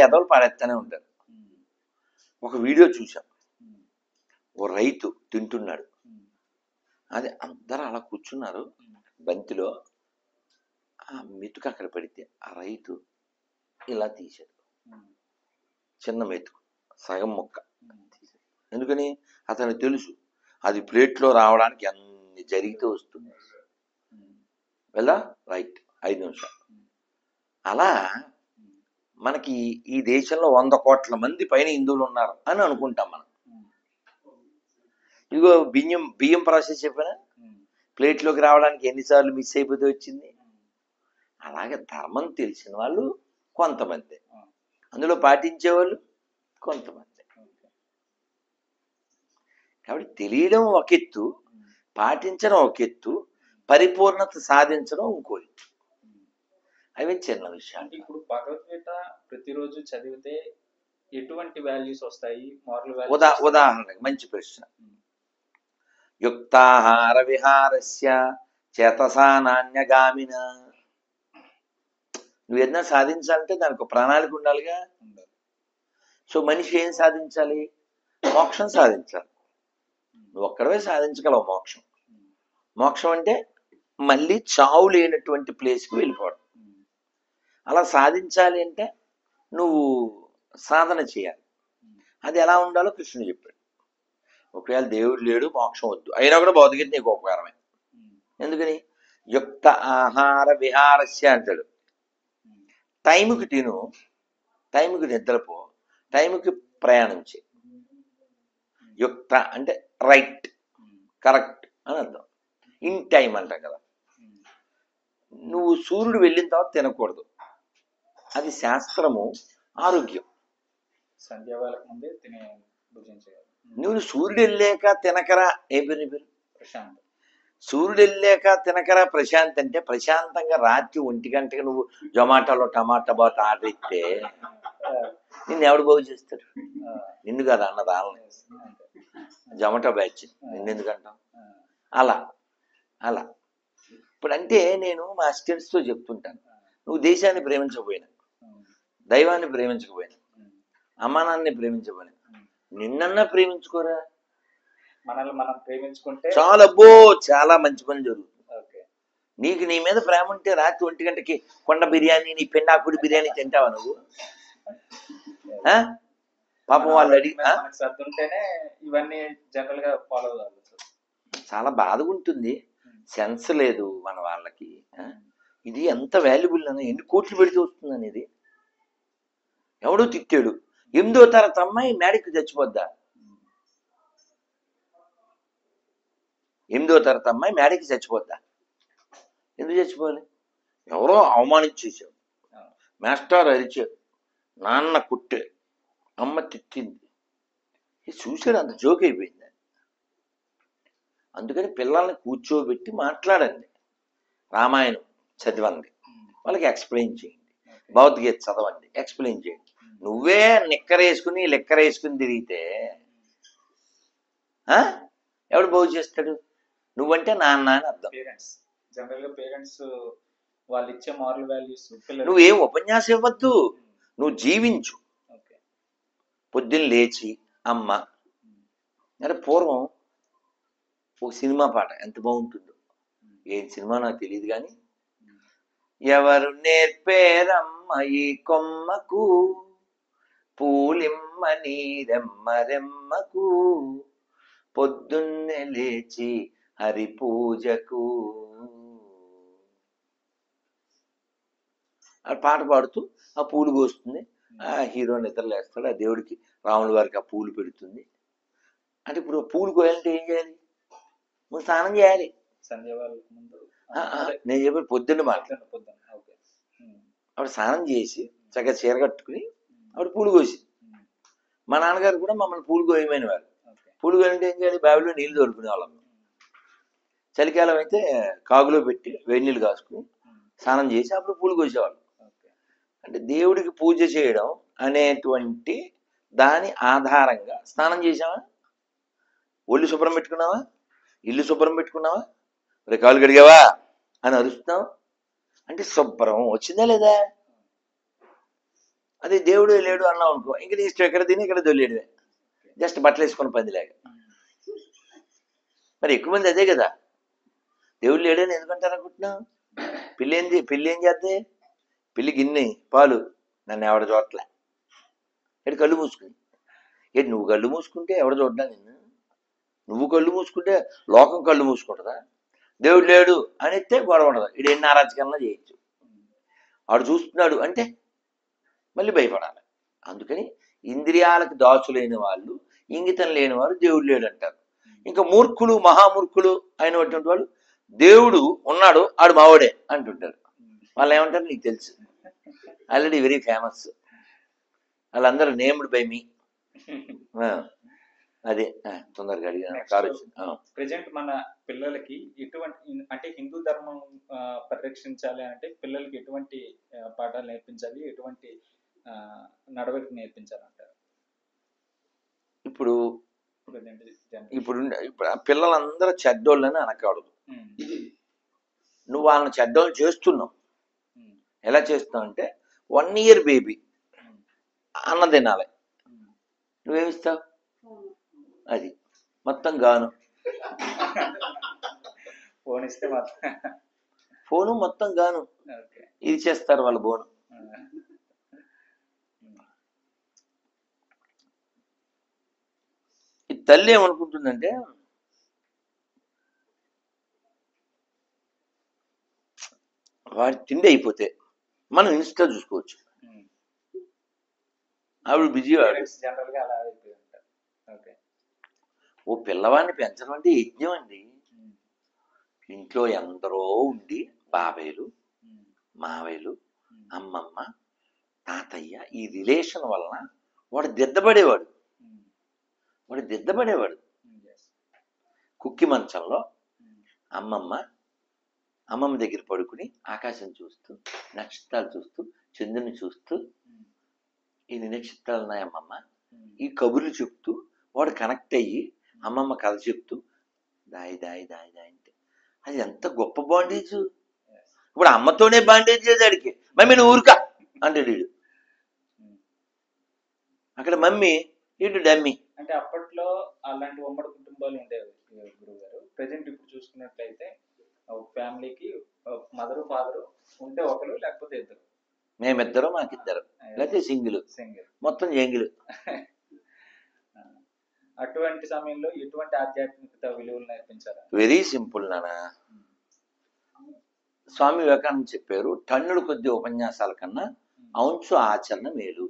ఎదవలు పాడేస్తూనే ఉంటారు. ఒక వీడియో చూసాం, ఓ రైతు తింటున్నాడు, అది అందరూ అలా కూర్చున్నారు బంతిలో. ఆ మెతుకు అక్కడ పడితే ఆ రైతు ఇలా తీశాడు, చిన్న మెతుకు, సగం ముక్క తీశాడు. ఎందుకని? అతనికి తెలుసు అది ప్లేట్లో రావడానికి అన్ని జరిగితే వస్తుంది. వెళ్ళా రైట్ 5 నిమిషాలు. అలా మనకి ఈ దేశంలో 100 కోట్ల మంది పైన హిందువులు ఉన్నారు అని అనుకుంటాం మనం. ఇదిగో బియ్యం ప్రాసెస్ చెప్పినా, ప్లేట్లోకి రావడానికి ఎన్నిసార్లు మిస్ అయిపోతే వచ్చింది. అలాగే ధర్మం తెలిసిన వాళ్ళు కొంతమంది, అందులో పాటించేవాళ్ళు కొంతమంది. కాబట్టి తెలియడం ఒక ఎత్తు, పాటించడం ఒక ఎత్తు, పరిపూర్ణత సాధించడం ఇంకో ఎత్తు. అవి చిన్న విషయాలు. ఇప్పుడు భగవద్గీత ప్రతిరోజు చదివితే ఎటువంటి వాల్యూస్ వస్తాయి? Moral values. ఉదాహరణకి మంచి ప్రశ్న. యుక్తాహార విహారస్య చేతసా నాన్యగామిన. నువ్వు ఏదైనా సాధించాలంటే దానికి ఒక ప్రణాళిక ఉండాలిగా. సో మనిషి ఏం సాధించాలి? మోక్షం సాధించాలి. నువ్వు ఒక్కడవే సాధించగలవు మోక్షం. మోక్షం అంటే మళ్ళీ చావు లేనటువంటి ప్లేస్కి వెళ్ళిపోవడం. అలా సాధించాలి అంటే నువ్వు సాధన చేయాలి. అది ఎలా ఉండాలో కృష్ణుడు చెప్పాడు. ఒకవేళ దేవుడు లేడు, మోక్షం వద్దు, అయినా కూడా భౌతికత నీకు ఉపకారమే. ఎందుకని? యుక్త ఆహార విహారస్య అంటాడు. టైంకి తిను, టైంకి నిద్రపో, టైంకి ప్రయాణం చేయి. యుక్త అంటే రైట్, కరెక్ట్ అని అర్థం. ఇన్ టైం అంటాం కదా. నువ్వు సూర్యుడు వెళ్ళిన తర్వాత తినకూడదు, అది శాస్త్రము, ఆరోగ్యం. సంధ్యావేళకు ముందే తినే భుజించాలి. నువ్వు సూర్యుడు వెళ్ళాక తినకరా ఏ పేరు ప్రశాంత్. సూర్యుడు వెళ్ళాక తినకరా ప్రశాంత్ అంటే ప్రశాంతంగా రాత్రి 1 గంటకి నువ్వు జొమాటోలో టమాటా బాత్ ఆర్డర్ ఇస్తే నిన్ను ఎవడు బాగు చేస్తాడు? నిన్ను కదా అన్నది వాళ్ళని. జొమాటో బ్యాచ్ నిన్నెందుకంటాం? అలా అలా ఇప్పుడు అంటే నేను మా స్టూడెంట్స్తో చెప్తుంటాను, నువ్వు దేశాన్ని ప్రేమించకపోయినా, దైవాన్ని ప్రేమించకపోయినా, అమ్మానాన్ని ప్రేమించకపోయినా, నిన్నన్నా ప్రేమించుకోరా. మనల్ని మనం ప్రేమించుకుంటే చాలా చాలా మంచి పని జరుగుతుంది. నీకు నీ మీద ప్రేమ ఉంటే రాత్రి 1 గంటకి కొండ బిర్యానీ, నీ పెండాకుడి బిర్యానీ తింటావా నువ్వు? పాపం వాళ్ళు అడిగి సర్దుంటేనే ఇవన్నీ జనరల్ గా ఫాలో అవ్వాలి. చాలా బాధగా ఉంటుంది. సెన్స్ లేదు మన వాళ్ళకి. ఇది ఎంత వాల్యుబుల్ అని, ఎన్ని కోట్లు పెడితే వస్తుంది అనేది. ఎవడో తిట్టాడు, 8వ తరగతి అమ్మాయి మేడకి చచ్చిపోద్దా? 8వ తరగతి అమ్మాయి మేడకి చచ్చిపోద్దా? ఎందుకు చచ్చిపోవాలి? ఎవరో అవమానించేశాడు, మాస్టర్ అరిచాడు, నాన్న కుట్టాడు, అమ్మ తిట్టింది, చూశాడు, అంత జోక్ అయిపోయింది. అందుకని పిల్లల్ని కూర్చోబెట్టి మాట్లాడండి, రామాయణం చదవండి, వాళ్ళకి ఎక్స్ప్లెయిన్ చేయండి, భగవద్గీత చదవండి, ఎక్స్ప్లెయిన్ చేయండి. నువ్వే లెక్కరేసుకుని తిరిగితే ఎవడు బాగు చేస్తాడు? నువ్వంటే నాన్న అని అర్థం. జనరల్ గా పేరెంట్స్ వాళ్ళు ఇచ్చే మారల్ వాల్యూస్ నువ్వేం ఉపన్యాసం ఇవ్వద్దు, నువ్వు జీవించు. పొద్దున్న లేచి అమ్మ అంటే పూర్వం ఒక సినిమా పాట ఎంత బాగుంటుందో, ఏం సినిమా నాకు తెలియదు కానీ, ఎవరు నేర్పేరమ్మ ఈ కొమ్మకు పూలిమ్మ నీరెమ్మరెమ్మకు పొద్దున్నే లేచి హరి పూజకు. ఆ పాట పాడుతూ ఆ పూలు కోస్తుంది, ఆ హీరో నిద్రలేస్తాడు, ఆ దేవుడికి రాముడి వారికి ఆ పూలు పెడుతుంది. అంటే ఇప్పుడు పూలు కోయాలంటే ఏం చేయాలి? ముందు స్నానం చేయాలి. నేను చెప్పి పొద్దున్న మాట్లాడు. ఆవిడ స్నానం చేసి చక్కగా చీర కట్టుకుని ఆవిడ పూలు కోసింది. మా నాన్నగారు కూడా మమ్మల్ని పూలు కోయమని వారు. పూలు కోయాలంటే ఏం చేయాలి? బావిలో నీళ్లు తోలుకునే వాళ్ళం. చలికాలం అయితే కాగులో పెట్టి వేడి నీళ్ళు కాసుకుని స్నానం చేసి అప్పుడు పూలు కోసేవాళ్ళం. అంటే దేవుడికి పూజ చేయడం అనేటువంటి దాని ఆధారంగా స్నానం చేసావా, ఒళ్ళు శుభ్రం పెట్టుకున్నావా, ఇల్లు శుభ్రం పెట్టుకున్నావా, కాలు కడిగావా అని అరుస్తున్నావు అంటే శుభ్రం వచ్చిందా లేదా? అదే దేవుడు లేడు అన్నావు అనుకో, ఇంక నీ ఇష్టం ఎక్కడ తిని ఇక్కడ దొల్లేడువే, జస్ట్ బట్టలు వేసుకుని పందిలాగా. మరి ఎక్కువ మంది అదే కదా, దేవుడు లేడని ఎందుకంటారు అనుకుంటున్నావు? పెళ్ళి ఏం చేద్దే? పెళ్ళి గిన్నె పాలు, నన్ను ఎవడ చూడట్లే, ఎటు కళ్ళు మూసుకుని. ఏంటి నువ్వు కళ్ళు మూసుకుంటే ఎవడ చూడ్డా నిన్ను? నువ్వు కళ్ళు మూసుకుంటే లోకం కళ్ళు మూసుకుంటుందా? దేవుడు లేడు అని ఎత్తే గొడవ ఉండదు, ఇడు ఎన్ని ఆరాచకన్నా చేయొచ్చు. వాడు చూస్తున్నాడు అంటే మళ్ళీ భయపడాలి. అందుకని ఇంద్రియాలకు దాచులేని వాళ్ళు, ఇంగితం లేని వారు దేవుడు లేడు అంటారు. ఇంకా మూర్ఖులు, మహామూర్ఖులు అయినటువంటి వాళ్ళు దేవుడు ఉన్నాడు ఆడు మావాడే అంటుంటారు. వాళ్ళు ఏమంటారు నీకు తెలుసు, ఆల్రెడీ వెరీ ఫేమస్, వాళ్ళందరూ నేమ్డ్ బై మీ. అదే తొందరగా అడిగిన. ప్రెజెంట్ మన పిల్లలకి ఎటువంటి, అంటే హిందూ ధర్మం పరిరక్షించాలి అంటే పిల్లలకి ఎటువంటి పాఠాలు నేర్పించాలి, ఎటువంటి నడవడిక నేర్పించాలంటారు? ఇప్పుడు పిల్లలందరూ చెడ్డోళ్ళని అనకూడదు. నువ్వు వాళ్ళని చెడ్డోళ్ళు చేస్తున్నావు. ఎలా చేస్తున్నావు అంటే 1 year బేబీ అన్న తినాలి, నువ్వేమిస్తావు? అది మొత్తం గాను, ఫోన్ ఇస్తే ఫోను మొత్తం గాను, ఇది చేస్తారు వాళ్ళ బోను. ఈ తల్లి ఏమనుకుంటుందంటే వాడి తిండి అయిపోతే మనం ఇన్స్టా చూసుకోవచ్చు. ఆవిడ బిజీ వాడు. ఓ పిల్లవాడిని పెంచడం అంటే యజ్ఞం అండి. ఇంట్లో ఎందరో ఉండి బాబాయ్లు, మావయ్యలు, అమ్మమ్మ, తాతయ్య, ఈ రిలేషన్ వలన వాడు దిద్దబడేవాడు. కుక్కి మంచంలో అమ్మమ్మ దగ్గర పడుకుని ఆకాశం చూస్తూ, నక్షత్రాలు చూస్తూ, చంద్రుని చూస్తూ, ఇన్ని నక్షత్రాలు ఉన్నాయి అమ్మమ్మ, ఈ కబుర్లు చెప్తూ వాడు కనెక్ట్ అయ్యి అమ్మమ్మ కథ చెప్తూ దాయి దాయి దాయి దాయి అంటే అది ఎంత గొప్ప బాండేజ్. ఇప్పుడు అమ్మతోనే బాండేజ్ లేదు అడిగి, మమ్మీ నువ్వు ఊరుకా అంటాడు వీడు. అక్కడ మమ్మీ ఇటు డమ్మీ. అంటే అప్పట్లో అలాంటి ఉమ్మడి కుటుంబాలు ఉండేవి గురువు గారు. ప్రెజెంట్ ఇప్పుడు చూసుకున్నట్లయితే ఫ్యామిలీకి మదరు ఫాదరు ఉంటే ఒకరు, లేకపోతే ఇద్దరు. మేమిద్దరు, మాకిద్దరు, లేకపోతే సింగిల్ మొత్తం జంగిల్. అటువంటి సమయంలో ఎటువంటి ఆధ్యాత్మికత విలువలు నేర్పించారు? వెరీ సింపుల్ నాన్న. స్వామి వివేకానంద చెప్పారు, టన్నుల కొద్ది ఉపన్యాసాల కన్నా ఔంచు ఆచరణ మేలు.